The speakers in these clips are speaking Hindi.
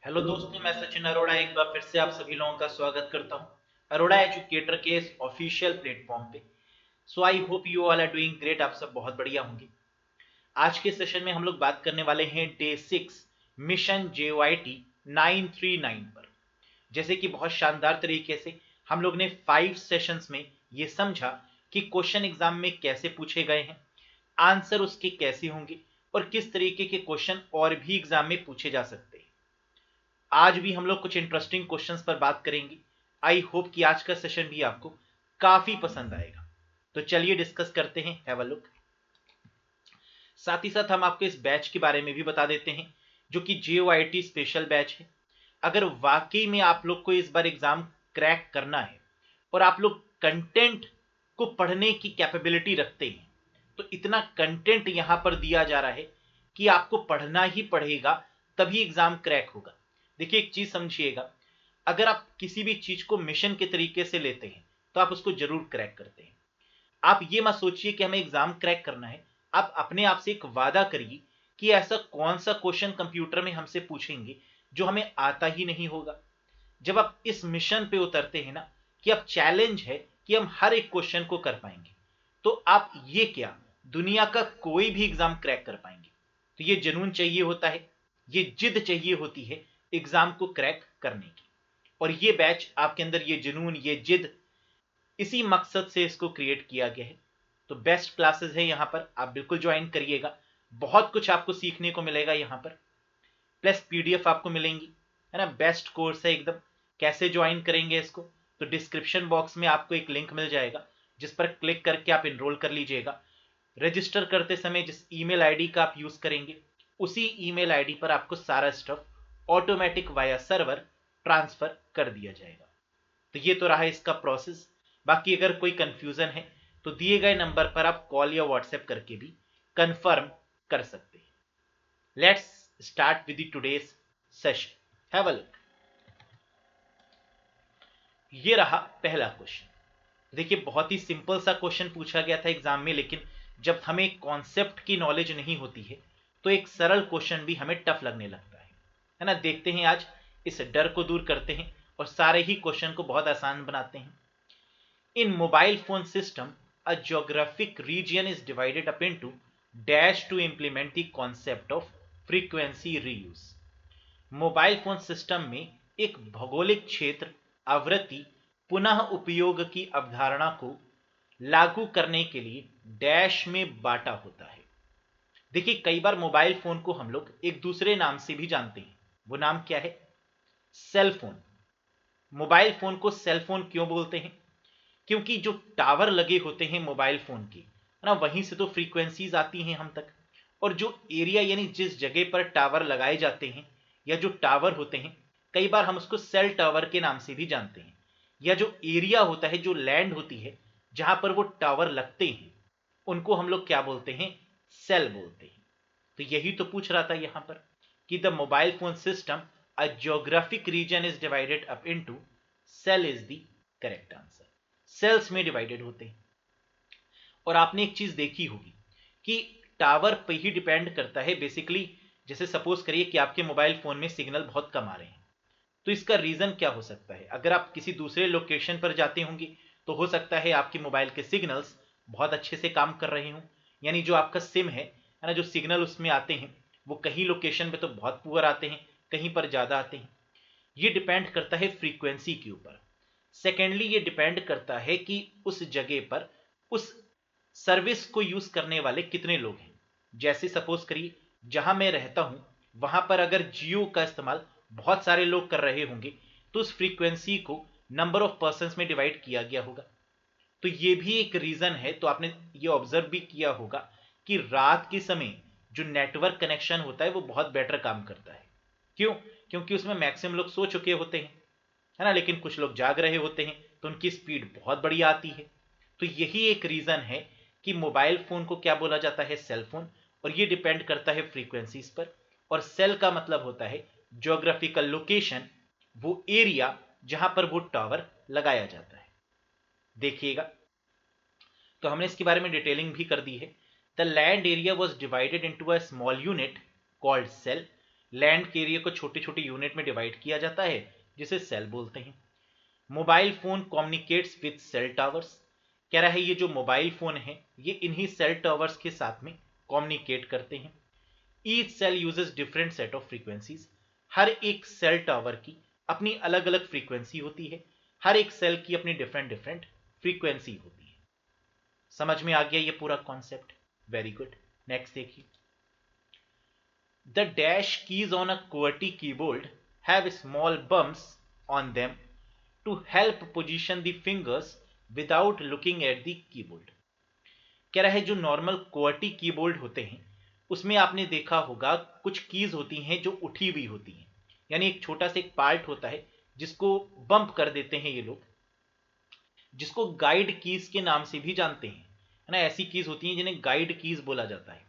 हेलो दोस्तों, मैं सचिन अरोड़ा एक बार फिर से आप सभी लोगों का स्वागत करता हूं अरोड़ा एजुकेटर के इस ऑफिशियल प्लेटफॉर्म पे। So I hope you all are doing great. आप सब बहुत बढ़िया होंगे। आज के सेशन में हम लोग बात करने वाले हैं डे 6 मिशन JYT 939 पर। जैसे कि बहुत शानदार तरीके से हम लोग ने 5 सेशंस में ये समझा कि क्वेश्चन एग्जाम में कैसे पूछे गए हैं, आंसर उसके कैसे होंगे और किस तरीके के क्वेश्चन और भी एग्जाम में पूछे जा सकते हैं। आज भी हम लोग कुछ इंटरेस्टिंग क्वेश्चंस पर बात करेंगे। आई होप कि आज का सेशन भी आपको काफी पसंद आएगा। तो चलिए डिस्कस करते हैं, हैव अ लुक। साथ ही साथ हम आपको इस बैच के बारे में भी बता देते हैं जो कि JYT स्पेशल बैच है। अगर वाकई में आप लोग को इस बार एग्जाम क्रैक करना है और आप लोग कंटेंट को पढ़ने की कैपेबिलिटी रखते हैं तो इतना कंटेंट यहां पर दिया जा रहा है कि आपको पढ़ना ही पड़ेगा, तभी एग्जाम क्रैक होगा। देखिए एक चीज समझिएगा, अगर आप किसी भी चीज को मिशन के तरीके से लेते हैं तो आप उसको जरूर क्रैक करते हैं। आप ये मत सोचिए कि हमें एग्जाम क्रैक करना है। आप अपने आप से एक वादा करिए कि ऐसा कौन सा क्वेश्चन कंप्यूटर में हमसे पूछेंगे जो हमें आता ही नहीं होगा। जब आप इस मिशन पे उतरते हैं ना, कि अब चैलेंज है कि हम हर एक क्वेश्चन को कर पाएंगे, तो आप ये क्या दुनिया का कोई भी एग्जाम क्रैक कर पाएंगे। तो ये जुनून चाहिए होता है, ये जिद चाहिए होती है एग्जाम को क्रैक करने की। और ये बैच आपके अंदर ये जुनून, ये जिद, इसी मकसद से इसको क्रिएट किया गया है। तो बेस्ट क्लासेस है यहाँ पर, आप बिल्कुल ज्वाइन करिएगा। बहुत कुछ आपको सीखने को मिलेगा यहाँ पर, प्लस PDF आपको मिलेंगी, है ना। बेस्ट कोर्स है एकदम। कैसे ज्वाइन करेंगे इसको, तो डिस्क्रिप्शन बॉक्स में आपको एक लिंक मिल जाएगा जिस पर क्लिक करके आप इनरोल कर लीजिएगा। रजिस्टर करते समय जिस ईमेल आईडी का आप यूज करेंगे उसी ईमेल आईडी पर आपको सारा stuff automatic via server transfer कर दिया जाएगा। तो ये तो रहा इसका प्रोसेस। बाकी अगर कोई कंफ्यूजन है तो दिए गए नंबर पर आप कॉल या व्हाट्सएप करके भी कंफर्म कर सकते हैं। Let's start with the today's session. Have a look. ये रहा पहला क्वेश्चन। देखिए बहुत ही सिंपल सा क्वेश्चन पूछा गया था एग्जाम में, लेकिन जब हमें कॉन्सेप्ट की नॉलेज नहीं होती है तो एक सरल क्वेश्चन भी हमें टफ लगने लगता है ना। देखते हैं आज, इस डर को दूर करते हैं और सारे ही क्वेश्चन को बहुत आसान बनाते हैं। In mobile phone system, a geographic region is divided up into dash to implement the concept of frequency reuse. Mobile phone system में एक भौगोलिक क्षेत्र आवृत्ति पुनः उपयोग की अवधारणा को लागू करने के लिए डैश में बांटा होता है। देखिए कई बार मोबाइल फोन को हम लोग एक दूसरे नाम से भी जानते हैं। वो नाम क्या है? Cell phone. मोबाइल फोन को सेल फोन क्यों बोलते हैं? क्योंकि जो टावर लगे होते हैं मोबाइल फोन के, है ना, वहीं से तो फ्रीक्वेंसीज आती हैं हम तक। और जो एरिया यानी जिस जगह पर टावर लगाए जाते हैं या जो टावर होते हैं, कई बार हम उसको सेल टावर के नाम से भी जानते हैं। या जो एरिया होता है, जो लैंड होती है जहां पर वो टावर लगते हैं, उनको हम लोग क्या बोलते हैं? सेल बोलते हैं। तो यही तो पूछ रहा था यहां पर कि the mobile phone system a geographic region is divided up into cell is the correct answer. Cells में डिवाइडेड होते हैं। और आपने एक चीज देखी होगी कि टावर पे ही डिपेंड करता है बेसिकली। जैसे सपोज करिए कि आपके मोबाइल फोन में सिग्नल बहुत कम आ रहे हैं, तो इसका रीजन क्या हो सकता है? अगर आप किसी दूसरे लोकेशन पर जाते होंगे तो हो सकता है आपके मोबाइल के सिग्नल्स बहुत अच्छे से काम कर रहे हों, यानी जो आपका सिम है ना, जो सिग्नल उसमें आते हैं वो कहीं लोकेशन पे तो बहुत पुअर आते हैं, कहीं पर ज्यादा आते हैं। ये डिपेंड करता है फ्रीक्वेंसी के ऊपर। सेकेंडली ये डिपेंड करता है कि उस जगह पर उस सर्विस को यूज करने वाले कितने लोग हैं। जैसे सपोज करिए जहां मैं रहता हूं वहां पर अगर जियो का इस्तेमाल बहुत सारे लोग कर रहे होंगे तो उस फ्रीक्वेंसी को नंबर ऑफ पर्सन में डिवाइड किया गया होगा। तो ये भी एक रीजन है। तो आपने ये ऑब्जर्व भी किया होगा कि रात के समय जो नेटवर्क कनेक्शन होता है वो बहुत बेटर काम करता है। क्यों? क्योंकि उसमें मैक्सिमम लोग सो चुके होते हैं, है ना, लेकिन कुछ लोग जाग रहे होते हैं तो उनकी स्पीड बहुत बढ़िया आती है। तो यही एक रीजन है कि मोबाइल फोन को क्या बोला जाता है? Cell phone. और ये डिपेंड करता है फ्रीक्वेंसीज पर। और सेल का मतलब होता है ज्योग्राफिकल लोकेशन, वो एरिया जहां पर वो टावर लगाया जाता है। देखिएगा, तो हमने इसके बारे में डिटेलिंग भी कर दी है। The land area was divided into a small unit called cell land के एरिया को छोटे छोटे यूनिट में डिवाइड किया जाता है जिसे सेल बोलते हैं। Mobile phone communicates with cell towers. कह रहा है ये जो मोबाइल फोन है ये इन्हीं सेल टावर्स के साथ में कम्युनिकेट करते हैं। Each cell uses different set of frequencies. हर एक सेल टावर की अपनी अलग अलग फ्रीक्वेंसी होती है, हर एक सेल की अपनी डिफरेंट डिफरेंट फ्रीक्वेंसी होती है। समझ में आ गया ये पूरा कॉन्सेप्ट? Very good. नेक्स्ट देखिए, the dash keys on a QWERTY keyboard have small bumps on them to help position the fingers without looking at the keyboard. कह रहा है जो नॉर्मल QWERTY कीबोर्ड होते हैं उसमें आपने देखा होगा कुछ कीज होती हैं जो उठी हुई होती हैं, यानी एक छोटा सा एक पार्ट होता है जिसको बम्प कर देते हैं ये लोग, जिसको गाइड कीज के नाम से भी जानते हैं, है ना। ऐसी कीज होती हैं जिन्हें गाइड कीज बोला जाता है।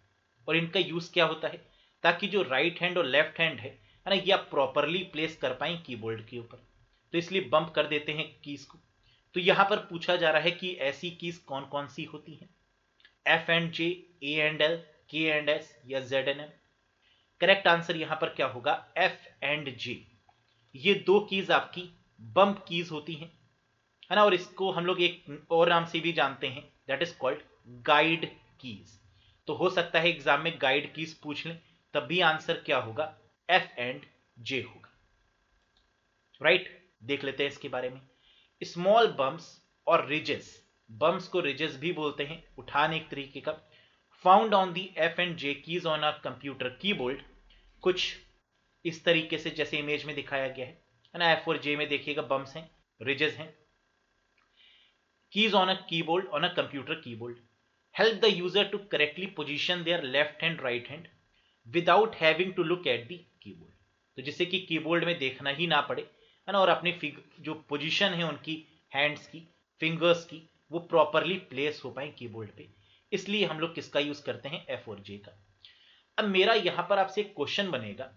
और इनका यूज क्या होता है, ताकि जो राइट हैंड और लेफ्ट हैंड है ना, ये आप प्रॉपरली प्लेस कर पाए कीबोर्ड के ऊपर, तो इसलिए बम्प कर देते हैं कीज को। तो यहां पर पूछा जा रहा है कि ऐसी कीज कौन कौन सी होती हैं, F and J, A and L, K and S या Z and M. Correct answer यहां पर क्या होगा, एफ एंड जे। ये दो कीज आपकी बम्प कीज होती हैं, है ना। और इसको हम लोग एक और नाम से भी जानते हैं, that is called guide keys. तो हो सकता है एग्जाम में गाइड कीज पूछ लें, तब भी आंसर क्या होगा, एफ एंड जे होगा। राइट, देख लेते हैं इसके बारे में। स्मॉल बम्प्स और रिजेस, बम्प्स को रिजेस भी बोलते हैं, उठान एक तरीके का, found on the F and J keys on a computer keyboard. कुछ इस तरीके से जैसे इमेज में दिखाया गया है ना। एफ और जे में देखिएगा बम्प्स हैं, रिजेस हैं। Keys on a keyboard, on a computer keyboard help the user to correctly position their left hand right hand without having to look at the keyboard. तो जिससे कि कीबोर्ड में देखना ही ना पड़े, है ना, और अपनी जो पोजीशन है उनकी हैंड्स की, फिंगर्स की, वो प्रॉपरली प्लेस हो पाए कीबोर्ड पे। इसलिए हम लोग किसका यूज करते हैं, एफ और जे का। अब मेरा यहां पर आपसे एक क्वेश्चन बनेगा,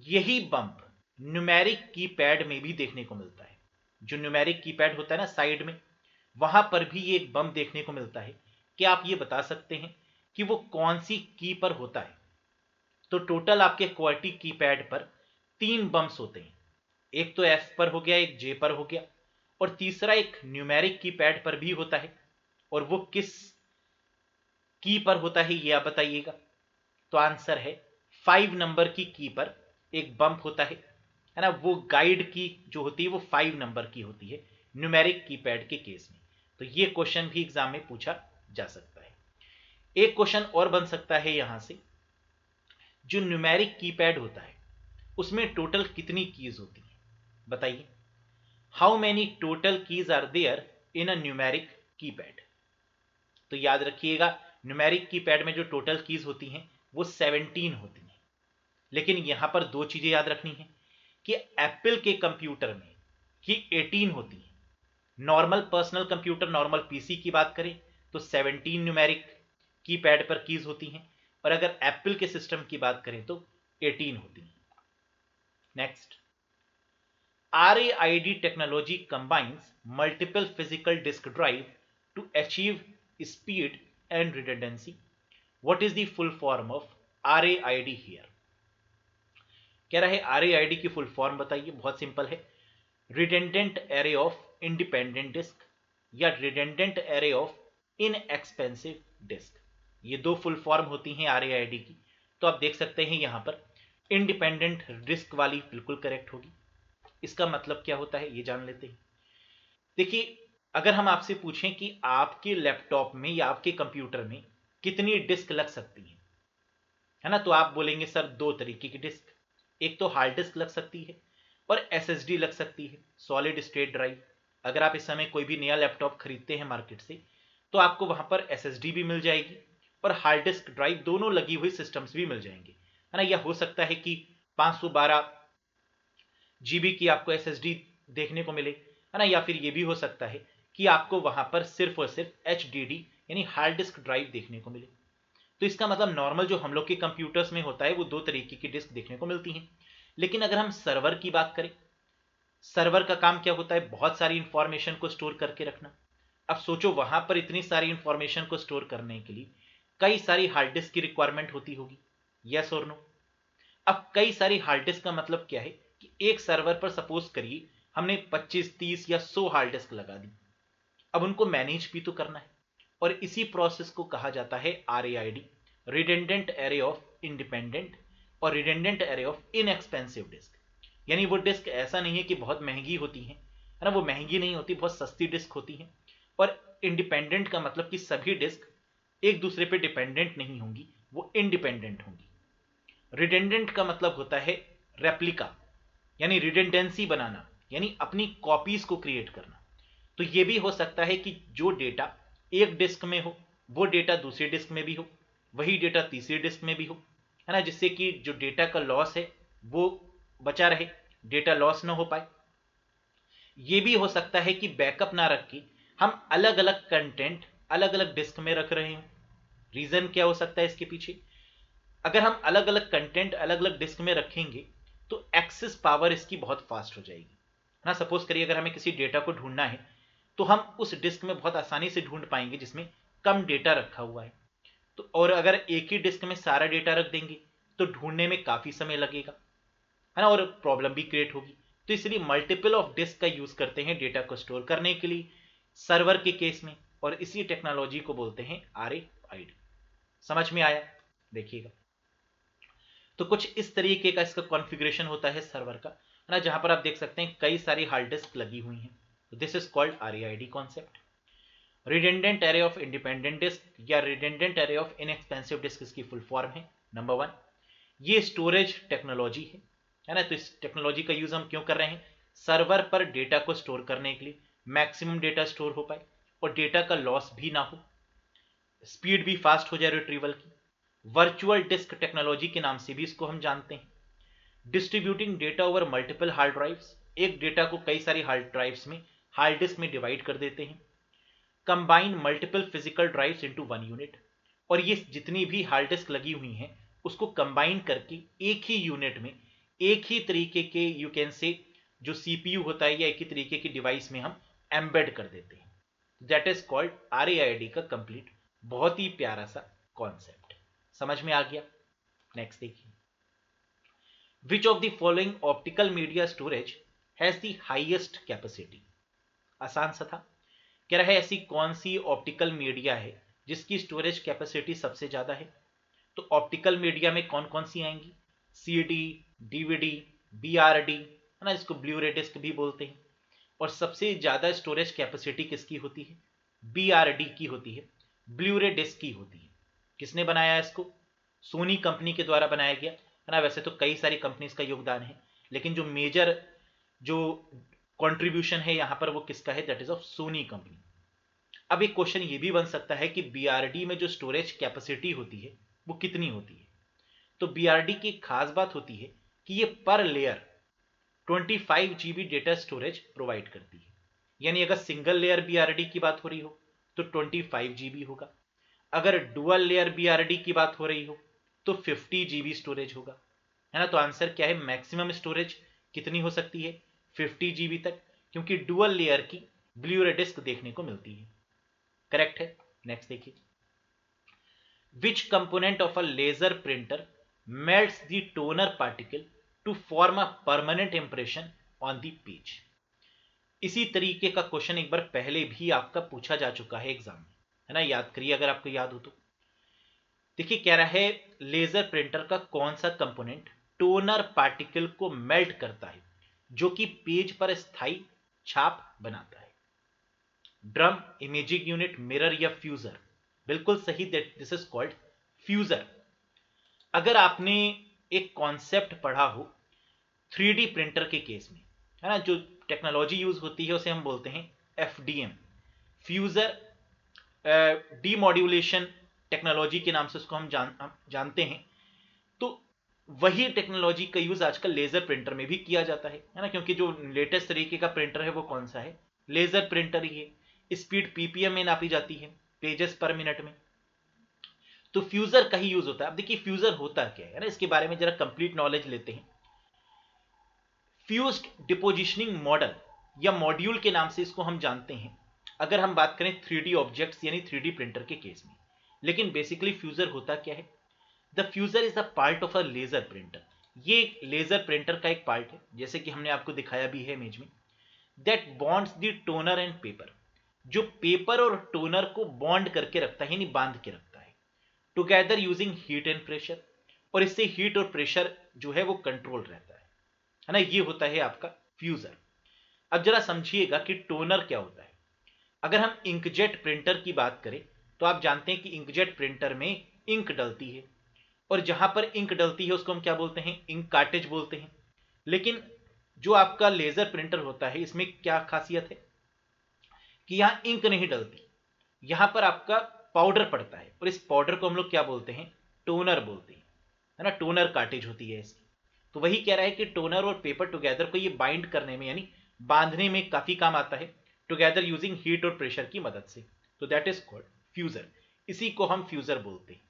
यही बम्प न्यूमेरिक कीपैड में भी देखने को मिलता है। जो न्यूमेरिक कीपैड होता है ना साइड में, वहां पर भी ये एक बम्प देखने को मिलता है। क्या आप ये बता सकते हैं कि वो कौन सी की पर होता है? तो टोटल आपके QWERTY कीपैड पर 3 बम्प्स होते हैं। एक तो एफ पर हो गया, एक जे पर हो गया, और तीसरा एक न्यूमेरिक कीपैड पर भी होता है। और वो किस की पर होता है ये आप बताइएगा। तो आंसर है 5 नंबर की पर एक बम्प होता है ना। वो गाइड की जो होती है वो 5 नंबर की होती है न्यूमेरिक कीपैड के केस में। तो ये क्वेश्चन भी एग्जाम में पूछा जा सकता है। एक क्वेश्चन और बन सकता है यहां से, जो न्यूमेरिक कीपैड होता है उसमें टोटल कितनी कीज होती है, बताइए। How many total keys are there in a numeric keypad. तो याद रखिएगा, न्यूमेरिक कीपैड में जो टोटल कीज होती हैं वो 17 होती हैं। लेकिन यहां पर दो चीजें याद रखनी है कि एप्पल के कंप्यूटर में ही 18 होती है। Normal personal computer, normal PC की बात करें तो 17 न्यूमेरिक कीपैड पर कीज होती हैं, और अगर एप्पल के सिस्टम की बात करें तो 18 होती हैं। Next, RAID technology combines multiple physical disk drive to achieve speed and redundancy. What is the full form of RAID here? कह रहा है RAID की फुल फॉर्म बताइए। बहुत सिंपल है, redundant array of independent disk या redundant array of inexpensive disk. ये दो फुल फॉर्म होती हैं RAID की। तो आप देख सकते हैं यहां पर इंडिपेंडेंट डिस्क वाली बिल्कुल करेक्ट होगी। इसका मतलब क्या होता है ये जान लेते हैं। देखिए, अगर हम आपसे पूछें कि आपके लैपटॉप में या आपके कंप्यूटर में कितनी डिस्क लग सकती है ना, तो आप बोलेंगे सर दो तरीके की डिस्क, एक तो हार्ड डिस्क लग सकती है और SSD लग सकती है, सॉलिड स्टेट ड्राइव। अगर आप इस समय कोई भी नया लैपटॉप खरीदते हैं मार्केट से तो आपको वहां पर SSD भी मिल जाएगी और हार्ड डिस्क ड्राइव दोनों लगी हुई सिस्टम्स भी मिल जाएंगे, है ना। यह हो सकता है कि 512 GB की आपको SSD देखने को मिले, है ना, या फिर ये भी हो सकता है कि आपको वहां पर सिर्फ और सिर्फ HDD यानी हार्ड डिस्क ड्राइव देखने को मिले। तो इसका मतलब नॉर्मल जो हम लोग के कंप्यूटर्स में होता है वो दो तरीके की डिस्क देखने को मिलती हैं। लेकिन अगर हम सर्वर की बात करें, सर्वर का काम क्या होता है, बहुत सारी इंफॉर्मेशन को स्टोर करके रखना। अब सोचो वहां पर इतनी सारी इंफॉर्मेशन को स्टोर करने के लिए कई सारी हार्ड डिस्क की रिक्वायरमेंट होती होगी, यस और नो। अब कई सारी हार्ड डिस्क का मतलब क्या है कि एक सर्वर पर सपोज करिए हमने 25, 30 या 100 हार्ड डिस्क लगा दी। अब उनको मैनेज भी तो करना है, और इसी प्रोसेस को कहा जाता है RAID, redundant array of independent और redundant array of inexpensive disk. यानी वो डिस्क ऐसा नहीं है कि बहुत महंगी होती है ना, वो महंगी नहीं होती, बहुत सस्ती डिस्क होती है। और इंडिपेंडेंट का मतलब कि सभी डिस्क एक दूसरे पे डिपेंडेंट नहीं होंगी, वो इंडिपेंडेंट होंगी। रिडेंडेंट का मतलब होता है रेप्लिका, यानी रिडेंडेंसी बनाना, यानी अपनी कॉपीज को क्रिएट करना। तो ये भी हो सकता है कि जो डेटा एक डिस्क में हो वो डेटा दूसरी डिस्क में भी हो, वही डेटा तीसरी डिस्क में भी हो, है ना, जिससे कि जो डेटा का लॉस है वो बचा रहे, डेटा लॉस ना हो पाए। ये भी हो सकता है कि बैकअप ना रख के हम अलग अलग कंटेंट अलग अलग डिस्क में रख रहे हो। रीजन क्या हो सकता है इसके पीछे? अगर हम अलग अलग कंटेंट अलग अलग डिस्क में रखेंगे तो एक्सेस पावर इसकी बहुत फास्ट हो जाएगी ना। सपोज करिए अगर हमें किसी डेटा को ढूंढना है तो हम उस डिस्क में बहुत आसानी से ढूंढ पाएंगे जिसमें कम डेटा रखा हुआ है। तो और अगर एक ही डिस्क में सारा डेटा रख देंगे तो ढूंढने में काफी समय लगेगा, है ना, और प्रॉब्लम भी क्रिएट होगी। तो इसलिए मल्टीपल ऑफ डिस्क का यूज करते हैं डेटा को स्टोर करने के लिए सर्वर के केस में, और इसी टेक्नोलॉजी को बोलते हैं RAID। समझ में आया? देखिएगा, तो कुछ इस तरीके का इसका कॉन्फ़िगरेशन होता है सर्वर का, है ना, जहां पर आप देख सकते हैं कई सारी हार्ड डिस्क लगी हुई हैं। तो this is called RAID concept. Redundant array of independent disk या redundant array of inexpensive disk इसकी फुल फॉर्म है। नंबर 1, ये स्टोरेज टेक्नोलॉजी है ना। तो इस टेक्नोलॉजी का यूज हम क्यों कर रहे हैं? सर्वर पर डेटा को स्टोर करने के लिए, मैक्सिमम डेटा स्टोर हो पाए और डेटा का लॉस भी ना हो, स्पीड भी फास्ट हो जाए रिट्रीवल की। वर्चुअल डिस्क टेक्नोलॉजी के नाम से भी इसको हम जानते हैं। Distributing data over multiple hard drives, एक डेटा को कई सारी हार्ड ड्राइव्स में, हार्ड डिस्क में डिवाइड कर देते हैं। Combine multiple physical drives into one unit, और ये जितनी भी हार्ड डिस्क लगी हुई हैं उसको कंबाइन करके एक ही यूनिट में, एक ही तरीके के यू कैन से जो CPU होता है या एक ही तरीके की डिवाइस में हम एम्बेड कर देते हैं। दैट इज कॉल्ड RAID का कंप्लीट, बहुत ही प्यारा सा कॉन्सेप्ट। समझ में आ गया? नेक्स्ट देखिए, which of the following optical media storage has the highest capacity? आसान सा था। कह रहा है ऐसी कौन सी ऑप्टिकल मीडिया है जिसकी स्टोरेज कैपेसिटी सबसे ज्यादा है? तो ऑप्टिकल मीडिया में कौन कौन सी आएंगी? CD, DVD, BRD, है ना, इसको ब्लू रे डिस्क भी बोलते हैं। और सबसे ज्यादा स्टोरेज कैपेसिटी किसकी होती है? BRD की होती है, ब्लू रे डिस्क की होती है। किसने बनाया इसको? सोनी कंपनी के द्वारा बनाया गया, है ना। वैसे तो कई सारी कंपनीज का योगदान है, लेकिन जो मेजर जो कंट्रीब्यूशन है यहां पर वो किसका है? That is of Sony company. अब एक क्वेश्चन ये भी बन सकता है कि BRD में जो स्टोरेज कैपेसिटी होती है वो कितनी होती है? तो BRD की खास बात होती है कि ये पर layer 25 GB data storage provide करती है। यानी अगर सिंगल लेयर BRD की बात हो रही हो तो 25 GB होगा, अगर डुअल लेयर BRD की बात हो रही हो तो 50 GB स्टोरेज होगा, है ना। तो आंसर क्या है? मैक्सिमम स्टोरेज कितनी हो सकती है? 50 GB तक, क्योंकि डुअल लेयर की ब्लू रे डिस्क देखने को मिलती है। करेक्ट है। नेक्स्ट देखिए, which component of a laser printer melts the toner particle to form a permanent impression on the page? इसी तरीके का क्वेश्चन एक बार पहले भी आपका पूछा जा चुका है एग्जाम में, है ना। याद करिए अगर आपको याद हो तो। देखिए कह रहा है लेजर प्रिंटर का कौन सा कंपोनेंट टोनर पार्टिकल को मेल्ट करता है जो कि पेज पर स्थायी छाप बनाता है? ड्रम, इमेजिंग यूनिट, मिरर या फ्यूजर? बिल्कुल सही, दिस इज कॉल्ड फ्यूजर। अगर आपने एक कॉन्सेप्ट पढ़ा हो 3D प्रिंटर के केस में, है ना, जो टेक्नोलॉजी यूज होती है उसे हम बोलते हैं FDM, फ्यूजर डीमॉड्यूलेशन टेक्नोलॉजी के नाम से उसको हम जानते हैं। तो वही टेक्नोलॉजी का यूज आजकल लेजर प्रिंटर में भी किया जाता है ना, क्योंकि जो लेटेस्ट तरीके का प्रिंटर है वो कौन सा है? लेजर प्रिंटर ही है। स्पीड PPM में नापी जाती है, पेजेस पर मिनट में। तो फ्यूजर का ही यूज होता है। अब देखिए फ्यूजर होता क्या है ना, इसके बारे में जरा कंप्लीट नॉलेज लेते हैं। फ्यूज्ड डिपोजिशनिंग मॉडल या मॉड्यूल के नाम से इसको हम जानते हैं अगर हम बात करें 3D ऑब्जेक्ट्स यानी 3D प्रिंटर के केस में। लेकिन बेसिकली फ्यूजर होता क्या है? The fuser is a part of a laser printer, ये लेजर प्रिंटर का एक पार्ट है, जैसे कि हमने आपको दिखाया भी है इमेज में, that bonds the toner and paper, जो पेपर और टोनर को बॉन्ड करके रखता है, यानी बांध के रखता है, together using heat and pressure, और इससे हीट और प्रेशर जो है वो कंट्रोल रहता है ना। ये होता है आपका फ्यूजर। अब जरा समझिएगा कि टोनर क्या होता है। अगर हम इंकजेट प्रिंटर की बात करें तो आप जानते हैं कि इंकजेट प्रिंटर में इंक डलती है, और जहां पर इंक डलती है उसको हम क्या बोलते हैं, इंक कार्टेज बोलते हैं। लेकिन जो आपका लेजर प्रिंटर होता है इसमें क्या खासियत है कि यहां इंक नहीं डलती, यहां पर आपका पाउडर पड़ता है, और इस पाउडर को हम लोग क्या बोलते हैं, टोनर बोलते हैं, है ना। टोनर कार्टेज होती है इसकी। तो वही कह रहा है कि टोनर और पेपर टुगेदर को ये बाइंड करने में, यानी बांधने में काफी काम आता है, टुगेदर यूजिंग हीट और प्रेशर की मदद से। तो दैट इज कॉल्ड फ्यूजर। इसी को हम फ्यूजर बोलते हैं।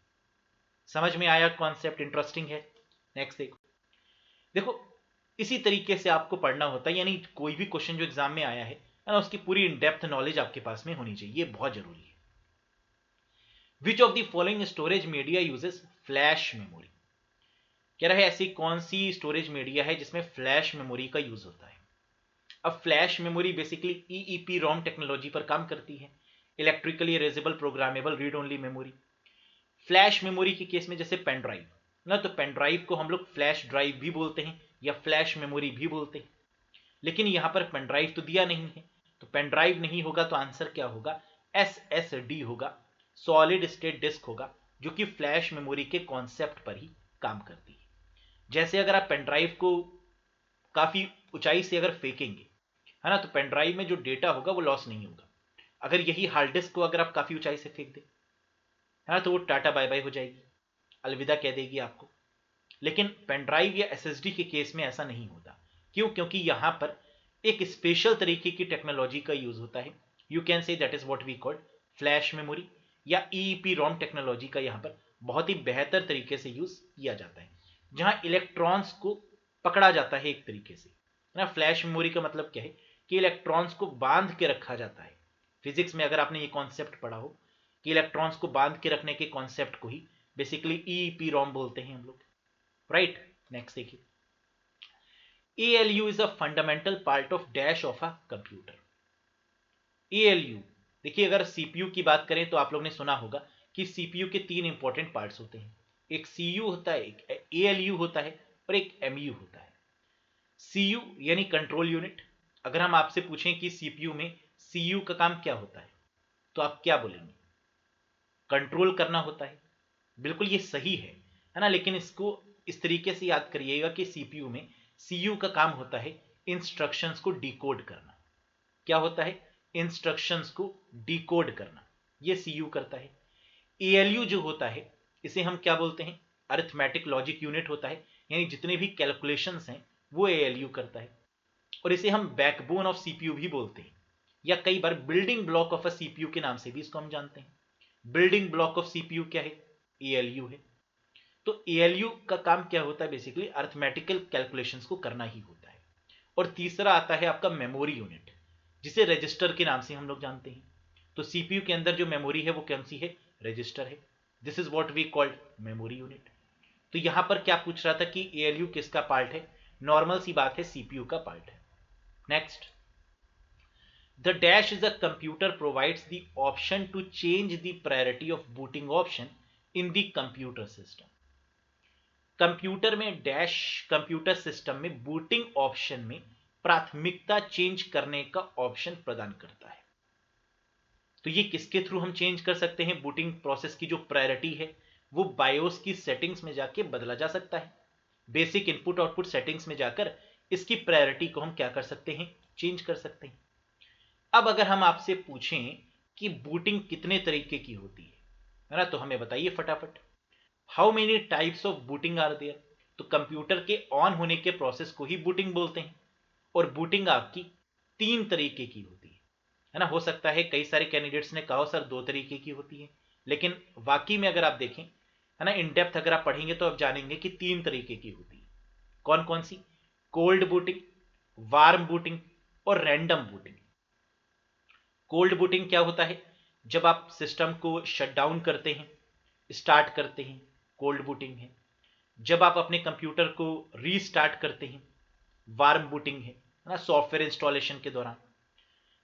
समझ में आया कॉन्सेप्ट? इंटरेस्टिंग है। नेक्स्ट देखो। देखो इसी तरीके से आपको पढ़ना होता है, यानी कोई भी क्वेश्चन जो एग्जाम में आया है ना, उसकी पूरी इन डेप्थ नॉलेज आपके पास में होनी चाहिए, ये बहुत जरूरी है। Which of the following storage media uses flash memory? कह रहा है ऐसी कौन सी स्टोरेज मीडिया है जिसमें फ्लैश मेमोरी का यूज होता है। अब फ्लैश मेमोरी बेसिकली ईईपी रोम टेक्नोलॉजी पर काम करती है, electrically erasable programmable read only memory. Flash memory के केस में जैसे पेन ड्राइव ना, तो पेन ड्राइव को हम लोग फ्लैश ड्राइव भी बोलते हैं या फ्लैश मेमोरी भी बोलते हैं। लेकिन यहां पर पेन ड्राइव तो दिया नहीं है, तो पेन ड्राइव नहीं होगा तो आंसर क्या होगा, SSD होगा, सॉलिड स्टेट डिस्क होगा, जो कि फ्लैश मेमोरी के कॉन्सेप्ट पर ही काम करती है। जैसे अगर आप पेन ड्राइव को काफी ऊंचाई से अगर फेंकेंगे, है ना, तो पेन ड्राइव में जो डेटा होगा वो लॉस नहीं होगा। अगर यही हार्ड डिस्क को अगर आप काफी ऊंचाई से फेंक दें, है ना, तो वो टाटा बाय बाय हो जाएगी, अलविदा कह देगी आपको। लेकिन पेन ड्राइव या एसएसडी के केस में ऐसा नहीं होता। क्यों? क्योंकि यहां पर एक स्पेशल तरीके की टेक्नोलॉजी का यूज होता है। You can say that is what we call flash memory या ईईपी रोम टेक्नोलॉजी का यहां पर बहुत ही बेहतर तरीके से यूज किया जाता है, जहां इलेक्ट्रॉन्स को पकड़ा जाता है एक तरीके से, ना। फ्लैश मेमोरी का मतलब क्या है कि इलेक्ट्रॉन्स को बांध के रखा जाता है। फिजिक्स में अगर आपने ये कॉन्सेप्ट पढ़ा हो कि इलेक्ट्रॉन्स को बांध के रखने के कॉन्सेप्ट को ही बेसिकली ईईपी रोम बोलते हैं हम लोग, राइट। नेक्स्ट देखिए। ALU is a fundamental part of dash of a computer. ALU, देखिए अगर सीपीयू की बात करें तो आप लोग ने सुना होगा कि सीपीयू के तीन इंपॉर्टेंट पार्ट्स होते हैं, एक सीयू होता है, एक ALU होता है, और एक MU होता है। सीयू यानी कंट्रोल यूनिट। अगर हम आपसे पूछें कि सीपीयू में सीयू का काम क्या होता है, तो आप क्या बोलेंगे? कंट्रोल करना होता है। बिल्कुल ये सही है ना। लेकिन इसको इस तरीके से याद करिएगा कि सीपीयू में सीयू का काम होता है इंस्ट्रक्शंस को डिकोड करना। क्या होता है? इंस्ट्रक्शंस को डिकोड करना, ये सीयू करता है। एएलयू जो होता है इसे हम क्या बोलते हैं? अरिथमेटिक लॉजिक यूनिट होता है, यानी जितने भी कैलकुलेशंस हैं वो एएलयू करता है, और इसे हम बैकबोन ऑफ सीपीयू भी बोलते हैं, या कई बार building block of a CPU के नाम से भी इसको हम जानते हैं। बिल्डिंग ब्लॉक ऑफ सीपीयू क्या है? एएलयू है। तो एएलयू का काम क्या होता है? बेसिकली अरिथमेटिकल कैलकुलेशंस को करना ही होता है। और तीसरा आता है आपका मेमोरी यूनिट, जिसे रजिस्टर के नाम से हम लोग जानते हैं। तो सीपीयू के अंदर जो मेमोरी है वो कौन सी है? रजिस्टर है। This is what we called memory unit. तो यहां पर क्या पूछ रहा था कि एएलयू किसका पार्ट है? नॉर्मल सी बात है, सीपीयू का पार्ट है। Next, the dash is a computer provides the option to change the priority of booting option in the computer system. Computer में डैश कंप्यूटर सिस्टम में बूटिंग ऑप्शन में प्राथमिकता चेंज करने का ऑप्शन प्रदान करता है। तो ये किसके थ्रू हम चेंज कर सकते हैं? बूटिंग प्रोसेस की जो प्रायोरिटी है वो बायोस की सेटिंग्स में जाके बदला जा सकता है। बेसिक इनपुट आउटपुट सेटिंग्स में जाकर इसकी प्रायोरिटी को हम क्या कर सकते हैं? चेंज कर सकते हैं। अब अगर हम आपसे पूछें कि बूटिंग कितने तरीके की होती है ना, तो हमें बताइए फटाफट। How many types of booting are there? तो कंप्यूटर के ऑन होने के प्रोसेस को ही बूटिंग बोलते हैं, और बूटिंग आपकी तीन तरीके की होती है ना। हो सकता है कई सारे कैंडिडेट्स ने कहा सर दो तरीके की होती है, लेकिन वाकई में अगर आप देखें, है ना, इन डेप्थ अगर आप पढ़ेंगे तो आप जानेंगे कि तीन तरीके की होती है। कौन कौन सी? कोल्ड बूटिंग, वार्म बूटिंग और रैंडम बूटिंग। कोल्ड बूटिंग क्या होता है? जब आप सिस्टम को शट डाउन करते हैं, स्टार्ट करते हैं, कोल्ड बूटिंग है। जब आप अपने कंप्यूटर को रीस्टार्ट करते हैं, वार्म बूटिंग है ना, सॉफ्टवेयर इंस्टॉलेशन के दौरान,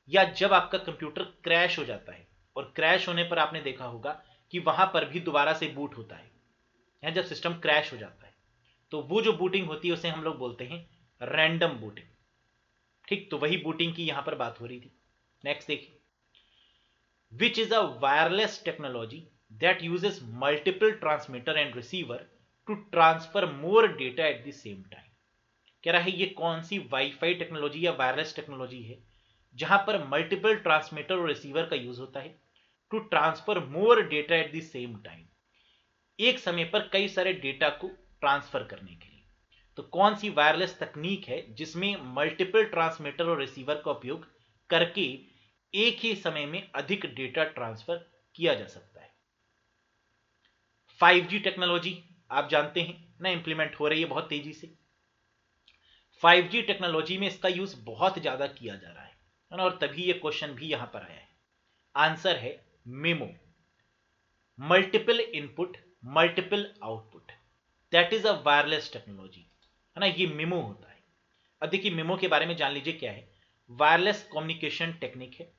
या जब आपका कंप्यूटर क्रैश हो जाता है, और क्रैश होने पर आपने देखा होगा कि वहां पर भी दोबारा से बूट होता है, या जब सिस्टम क्रैश हो जाता है, तो वो जो बूटिंग होती है उसे हम लोग बोलते हैं रैंडम बूटिंग। ठीक, तो वही बूटिंग की यहां पर बात हो रही थी। नेक्स्ट देखिए, which is a wireless technology that uses multiple transmitter and receiver to transfer more data at the same time। कह रहा है ये कौन सी वाईफाई टेक्नोलॉजी या वायरलेस टेक्नोलॉजी है जहां पर मल्टीपल ट्रांसमीटर और रिसीवर का यूज होता है to transfer more data at the same time, एक समय पर कई सारे डेटा को ट्रांसफर करने के लिए। तो कौन सी वायरलेस तकनीक है जिसमें मल्टीपल ट्रांसमीटर और रिसीवर का उपयोग करके एक ही समय में अधिक डेटा ट्रांसफर किया जा सकता है। 5G टेक्नोलॉजी आप जानते हैं ना, इंप्लीमेंट हो रही है बहुत तेजी से। 5G टेक्नोलॉजी में इसका यूज बहुत ज्यादा किया जा रहा है ना, और तभी ये क्वेश्चन भी यहां पर आया है। आंसर है memo, multiple input multiple output, that is a wireless technology, है ना, ये मेमो होता है। अब देखिए मेमो के बारे में जान लीजिए क्या है। वायरलेस कम्युनिकेशन टेक्निक है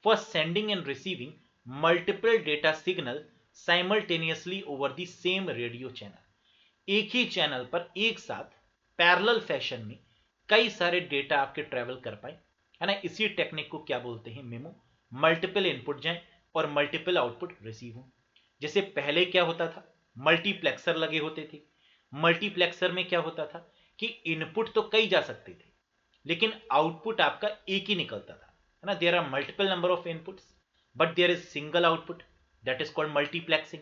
for sending end receiving multiple data signal simultaneously over the same radio channel. एक ही चैनल पर एक साथ पैरेलल फैशन में कई सारे डेटा आपके ट्रेवल कर पाए, है ना, इसी टेक्निक को क्या बोलते हैं, मेमो। मल्टीपल इनपुट जाए और मल्टीपल आउटपुट रिसीव हो। जैसे पहले क्या होता था, मल्टीप्लेक्सर लगे होते थे। मल्टीप्लेक्सर में क्या होता था कि इनपुट तो कई जा सकते थे लेकिन आउटपुट आपका एक ही निकलता था, है ना। There are multiple number of inputs but there is single output, that is called multiplexing,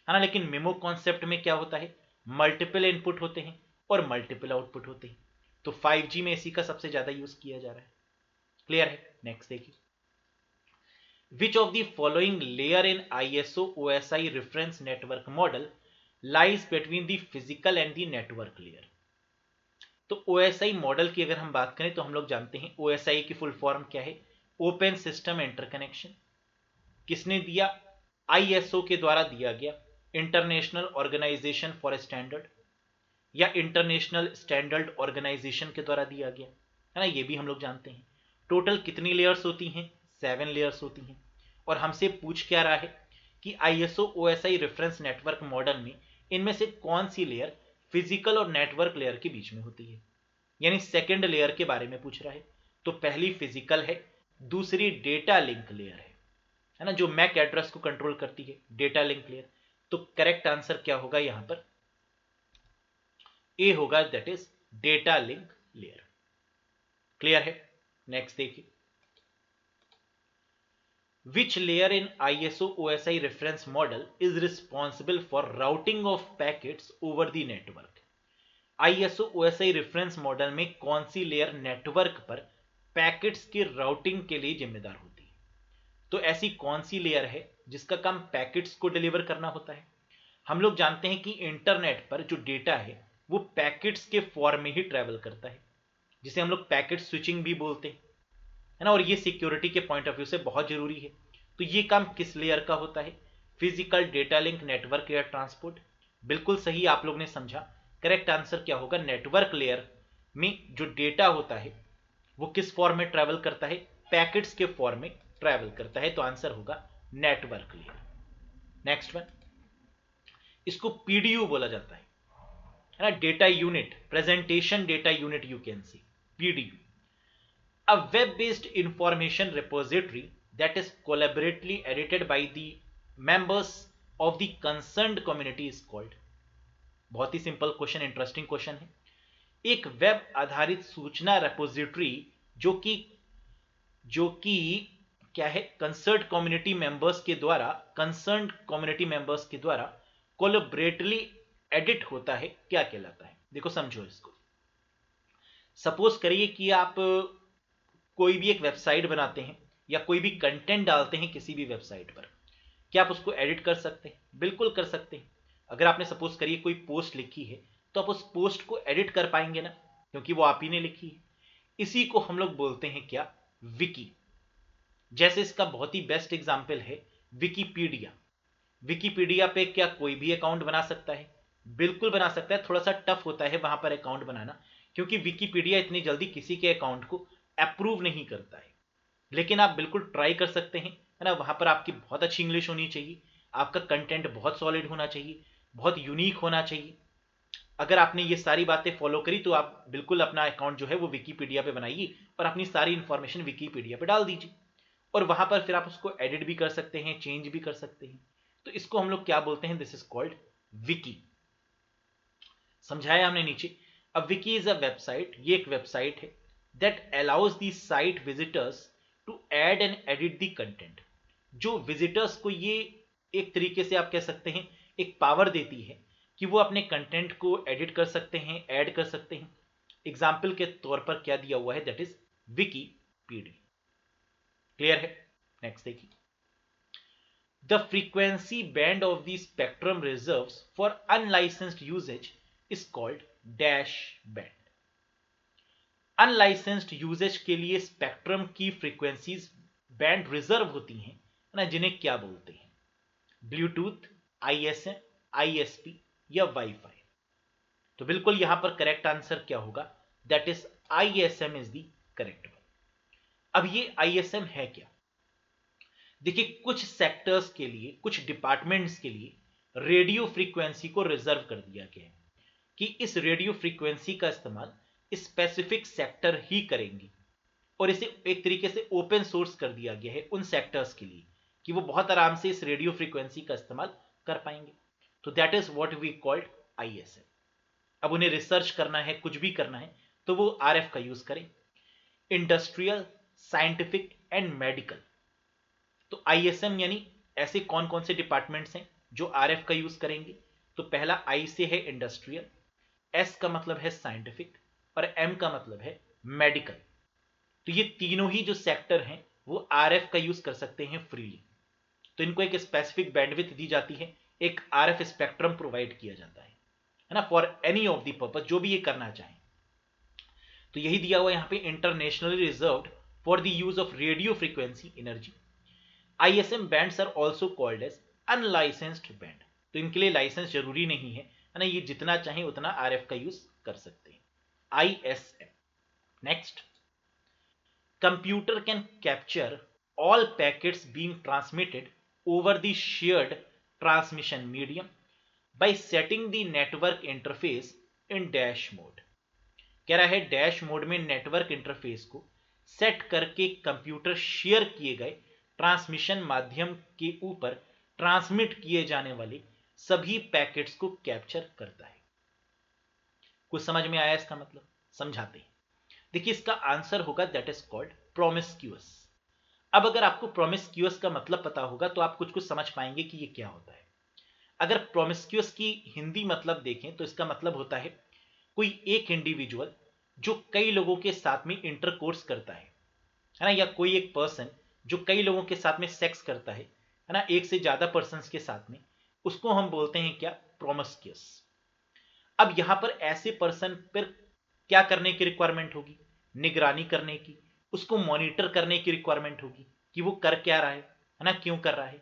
है ना। लेकिन मेमो कॉन्सेप्ट में क्या होता है, मल्टीपल इनपुट होते हैं और मल्टीपल आउटपुट होते हैं। तो 5G में इसी का सबसे ज्यादा यूज किया जा रहा है। क्लियर है। नेक्स्ट देखिए, which of the following layer in ISO OSI reference network model lies between the physical and the network layer। तो OSI मॉडल की अगर हम बात करें तो हम लोग जानते हैं OSI की फुल फॉर्म क्या है, ओपन सिस्टम इंटरकनेक्शन। किसने दिया, ISO के द्वारा दिया गया, इंटरनेशनल ऑर्गेनाइजेशन फॉर स्टैंडर्ड, या इंटरनेशनल स्टैंडर्ड ऑर्गेनाइजेशन के द्वारा दिया गया, है ना, ये भी हम लोग जानते हैं। टोटल कितनी लेयर्स होती हैं, 7 लेयर्स होती हैं। और हमसे पूछ क्या रहा है कि ISO OSI reference network model में इनमें से कौन सी लेयर फिजिकल और नेटवर्क लेयर के बीच में होती है, यानी सेकेंड लेयर के बारे में पूछ रहा है। तो पहली फिजिकल है, दूसरी डेटा लिंक लेयर है ना, जो मैक एड्रेस को कंट्रोल करती है, डेटा लिंक लेयर। तो करेक्ट आंसर क्या होगा यहां पर, ए होगा, that is data link layer. Clear है। नेक्स्ट देखिए, which layer in ISO OSI reference model is responsible for routing of packets over the network। ISO OSI reference model में कौन सी लेयर नेटवर्क पर पैकेट्स की राउटिंग के लिए जिम्मेदार होती है। तो ऐसी कौन सी लेयर है जिसका काम पैकेट्स को डिलीवर करना होता है। हम लोग जानते हैं कि इंटरनेट पर जो डेटा है वो पैकेट्स के फॉर्म में ही ट्रेवल करता है, जिसे हम लोग पैकेट स्विचिंग भी बोलते हैं, है ना। और ये सिक्योरिटी के पॉइंट ऑफ व्यू से बहुत जरूरी है। तो ये काम किस लेयर का होता है, physical data link network air transport. बिल्कुल सही आप लोग ने समझा। करेक्ट आंसर क्या होगा, नेटवर्क लेयर में जो डेटा होता है वो किस फॉर्म में ट्रेवल करता है, पैकेट्स के फॉर्म में ट्रेवल करता है। तो आंसर होगा नेटवर्क लेयर। नेक्स्ट वन, इसको पीडीयू बोला जाता है ना, data unit, presentation data unit you can see, PDU. A web-based information repository that is collaboratively edited by the members of the concerned community is called। बहुत ही सिंपल क्वेश्चन, इंटरेस्टिंग क्वेश्चन है। एक वेब आधारित सूचना रेपोजिटरी जो कि क्या है, कंसर्न कम्युनिटी मेंबर्स के द्वारा कोलैबोरेटिवली एडिट होता है, क्या कहलाता है। देखो समझो इसको। सपोज करिए कि आप कोई भी एक वेबसाइट बनाते हैं या कोई भी कंटेंट डालते हैं किसी भी वेबसाइट पर, क्या आप उसको एडिट कर सकते हैं? बिल्कुल कर सकते हैं। अगर आपने सपोज करिए कोई पोस्ट लिखी है तो आप उस पोस्ट को एडिट कर पाएंगे ना, क्योंकि वो आप ही ने लिखी है। इसी को हम लोग बोलते हैं क्या, विकी। जैसे इसका बहुत ही बेस्ट एग्जाम्पल है विकीपीडिया। विकीपीडिया पे क्या कोई भी अकाउंट बना सकता है, बिल्कुल बना सकता है, थोड़ा सा टफ होता है वहां पर अकाउंट बनाना, क्योंकि विकिपीडिया इतनी जल्दी किसी के अकाउंट को अप्रूव नहीं करता है। लेकिन आप बिल्कुल ट्राई कर सकते हैं, है ना। वहां पर आपकी बहुत अच्छी इंग्लिश होनी चाहिए, आपका कंटेंट बहुत सॉलिड होना चाहिए, बहुत यूनिक होना चाहिए। अगर आपने ये सारी बातें फॉलो करी तो आप बिल्कुल अपना अकाउंट जो है वो विकिपीडिया पे बनाइए और अपनी सारी इंफॉर्मेशन विकिपीडिया पे डाल दीजिए, और वहां पर फिर आप उसको एडिट भी कर सकते हैं, चेंज भी कर सकते हैं। तो इसको हम लोग क्या बोलते हैं, दिस इज कॉल्ड विकी। समझाया हमने नीचे। अब विकी इज अ वेबसाइट, ये एक वेबसाइट है that allows the site visitors to add and edit the content. जो विजिटर्स को ये एक तरीके से आप कह सकते हैं एक पावर देती है कि वो अपने कंटेंट को एडिट कर सकते हैं, ऐड कर सकते हैं। एग्जाम्पल के तौर पर क्या दिया हुआ है, दैट इज विकीपीडिया। क्लियर है। नेक्स्ट देखिए। The frequency band of the spectrum reserves for unlicensed usage is called dash band. Unlicensed usage के लिए स्पेक्ट्रम की फ्रीक्वेंसीज बैंड रिजर्व होती हैं, ना, जिन्हें क्या बोलते हैं, ब्लूटूथ, आईएसएम, आईएसपी या वाईफाई। तो बिल्कुल यहां पर करेक्ट आंसर क्या होगा, that is ISM is the correct one. अब ये आईएसएम है क्या, देखिए कुछ सेक्टर्स के लिए, कुछ डिपार्टमेंट्स के लिए रेडियो फ्रीक्वेंसी को रिजर्व कर दिया गया है कि इस रेडियो फ्रीक्वेंसी का इस्तेमाल स्पेसिफिक सेक्टर ही करेंगे, और इसे एक तरीके से ओपन सोर्स कर दिया गया है उन सेक्टर्स के लिए कि वो बहुत आराम से इस रेडियो फ्रीक्वेंसी का इस्तेमाल कर पाएंगे। तो that is what we called ISM. अब उन्हें रिसर्च करना है, कुछ भी करना है, तो वो आरएफ का यूज करें। Industrial, scientific and medical. तो आईएसएम यानी ऐसे कौन कौन से डिपार्टमेंट्स हैं जो आरएफ का यूज करेंगे। तो पहला आई से है इंडस्ट्रियल, एस का मतलब है साइंटिफिक, और एम का मतलब है मेडिकल। तो ये तीनों ही जो सेक्टर हैं वो आरएफ का यूज कर सकते हैं फ्रीली। तो इनको एक स्पेसिफिक बैंडविड्थ दी जाती है, एक आरएफ स्पेक्ट्रम प्रोवाइड किया जाता है ना, for any of the purpose, जो भी ये करना चाहें। तो यही दिया हुआ यहां पे, internationally reserved for the use of radio frequency energy. ISM bands are also called as unlicensed band. तो इनके लिए लाइसेंस जरूरी नहीं है ना, ये जितना चाहे उतना आरएफ का यूज कर सकते हैं। ISM. Next, computer can capture all packets being transmitted over the shared transmission medium by setting the network interface in dash mode। कह रहा है डैश मोड में नेटवर्क इंटरफेस को सेट करके कंप्यूटर शेयर किए गए ट्रांसमिशन माध्यम के ऊपर ट्रांसमिट किए जाने वाले सभी पैकेट्स को कैप्चर करता है। कुछ समझ में आया इसका मतलब, समझाते हैं। देखिए इसका आंसर होगा दैट इज कॉल्ड प्रोमिस्क्यूअस। अब अगर आपको प्रोमिस्क्यूअस का मतलब पता होगा तो आप कुछ कुछ समझ पाएंगे कि ये क्या होता है। अगर प्रोमिस्क्यूअस की हिंदी मतलब देखें तो इसका मतलब होता है कोई एक इंडिविजुअल जो कई लोगों के साथ में इंटरकोर्स करता है ना, या कोई एक पर्सन जो कई लोगों के साथ में सेक्स करता है ना, एक से ज्यादा पर्सन्स के साथ में, उसको हम बोलते हैं क्या, प्रोमिस्क्यूअस। अब यहां पर ऐसे पर्सन पर क्या करने की रिक्वायरमेंट होगी, निगरानी करने की, उसको मॉनिटर करने की रिक्वायरमेंट होगी कि वो कर क्या रहा है ना, क्यों कर रहा है।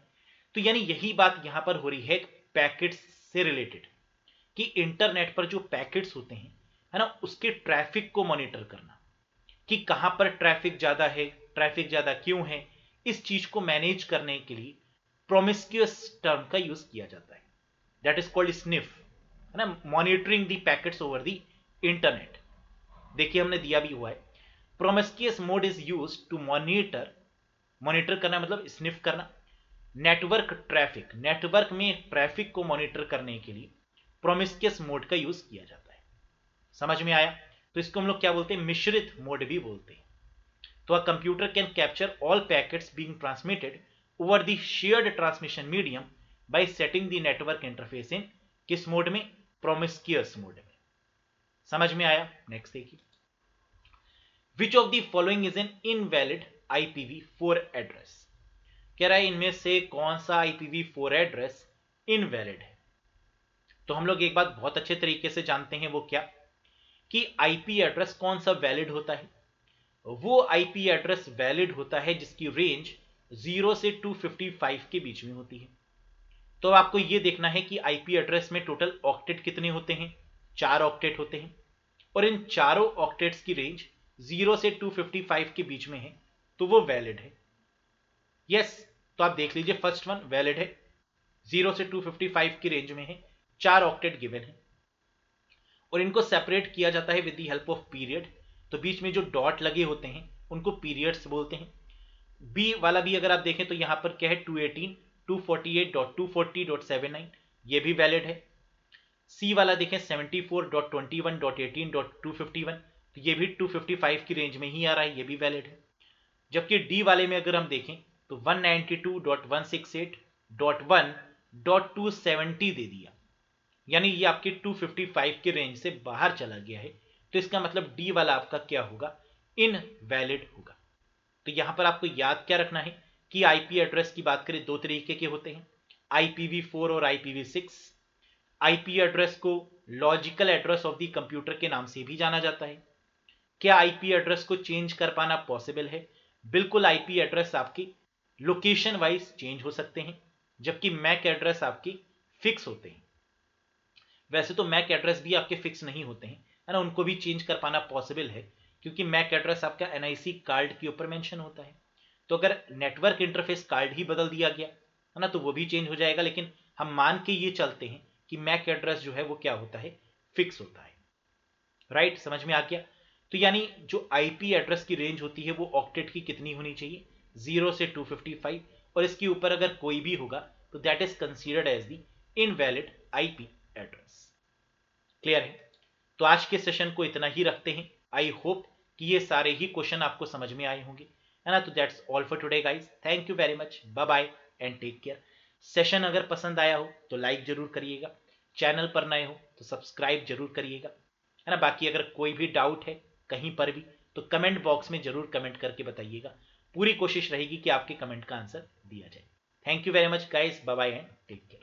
तो यानी यही बात यहां पर हो रही है पैकेट्स से रिलेटेड, कि इंटरनेट पर जो पैकेट्स होते हैं है ना, उसके ट्रैफिक को मॉनिटर करना, कि कहां पर ट्रैफिक ज्यादा है, ट्रैफिक ज्यादा क्यों है, इस चीज को मैनेज करने के लिए प्रोमिस्क्यूअस टर्म का यूज किया जाता है, दैट इज कॉल्ड स्निफ, है ना, monitoring the packets over the internet. देखिए हमने दिया भी हुआ है, promiscuous mode is use to monitor, monitor करना मतलब स्निफ करना, नेटवर्क ट्रैफिक, नेटवर्क में ट्रैफिक को मॉनिटर करने के लिए प्रोमिस्क्यूअस मोड का यूज किया जाता है। समझ में आया। तो इसको हम लोग क्या बोलते हैं, मिश्रित मोड भी बोलते हैं। तो a computer can capture all packets being transmitted over the shared transmission medium by setting the network interface in किस मोड में, प्रोमिस्क्यूअस मोड में। समझ में आया। नेक्स्ट देखिए, which of the following is an invalid IPv4 address. कह रहा है इनमें से कौन सा IPv4 एड्रेस इनवैलिड है। तो हम लोग एक बात बहुत अच्छे तरीके से जानते हैं, वो क्या, कि आईपी एड्रेस कौन सा वैलिड होता है, वो आईपी एड्रेस वैलिड होता है जिसकी रेंज 0 से 255 के बीच में होती है। तो आपको ये देखना है कि आईपी एड्रेस में टोटल ऑक्टेट कितने होते हैं, 4 ऑक्टेट होते हैं, और इन चारों ऑक्टेट्स की रेंज 0 से 255 के बीच में है, तो वो वैलिड है। यस, तो आप देख लीजिए फर्स्ट वन वैलिड है, 0 से 255 की रेंज में है, 4 ऑक्टेट गिवन है, और इनको सेपरेट किया जाता है with the help of period. तो बीच में जो डॉट लगे होते हैं उनको पीरियड्स बोलते हैं। बी वाला भी अगर आप देखें तो यहां पर क्या है, 218, 248.240.79, ये भी वैलिड है। सी वाला देखें 74.21.18.251, तो ये भी 255 की रेंज में ही आ रहा है, ये भी वैलिड है। जबकि डी वाले में अगर हम देखें तो 192.168.1.270 दे दिया, यानी ये आपकी 255 की रेंज से बाहर चला गया है, तो इसका मतलब डी वाला आपका क्या होगा, इनवैलिड होगा। तो यहां पर आपको याद क्या रखना है कि आईपी एड्रेस की बात करें दो तरीके के होते हैं, IPv4 और IPv6। आईपी एड्रेस को logical address of the computer के नाम से भी जाना जाता है। क्या आईपी एड्रेस को चेंज कर पाना पॉसिबल है? बिल्कुल, आईपी एड्रेस आपकी लोकेशन वाइज चेंज हो सकते हैं, जबकि मैक एड्रेस आपकी फिक्स होते हैं। वैसे तो मैक एड्रेस भी आपके फिक्स नहीं होते हैं, है ना, उनको भी चेंज कर पाना पॉसिबल है, क्योंकि मैक एड्रेस आपका एनआईसी कार्ड के ऊपर मेंशन होता है। तो अगर नेटवर्क इंटरफेस कार्ड ही बदल दिया गया, है ना, तो वो भी चेंज हो जाएगा, लेकिन हम मान के ये चलते हैं कि मैक एड्रेस जो है वो क्या होता है, फिक्स होता है। राइट, समझ में आ गया। तो यानी जो आईपी एड्रेस की रेंज होती है वो ऑक्टेट की कितनी होनी चाहिए, 0 से 255, और इसके ऊपर अगर कोई भी होगा तो that is considered as the invalid IP address. Clear है? तो आज के सेशन को इतना ही रखते हैं। आई होप कि ये सारे ही क्वेश्चन आपको समझ में आए होंगे, है ना। तो that's all for today guys, thank you very much, bye bye and take care. Session अगर पसंद आया हो तो लाइक जरूर करिएगा, चैनल पर नए हो तो सब्सक्राइब जरूर करिएगा, है ना। बाकी अगर कोई भी डाउट है कहीं पर भी तो कमेंट बॉक्स में जरूर कमेंट करके बताइएगा, पूरी कोशिश रहेगी कि आपके कमेंट का आंसर दिया जाए। Thank you very much guys, bye bye and take care.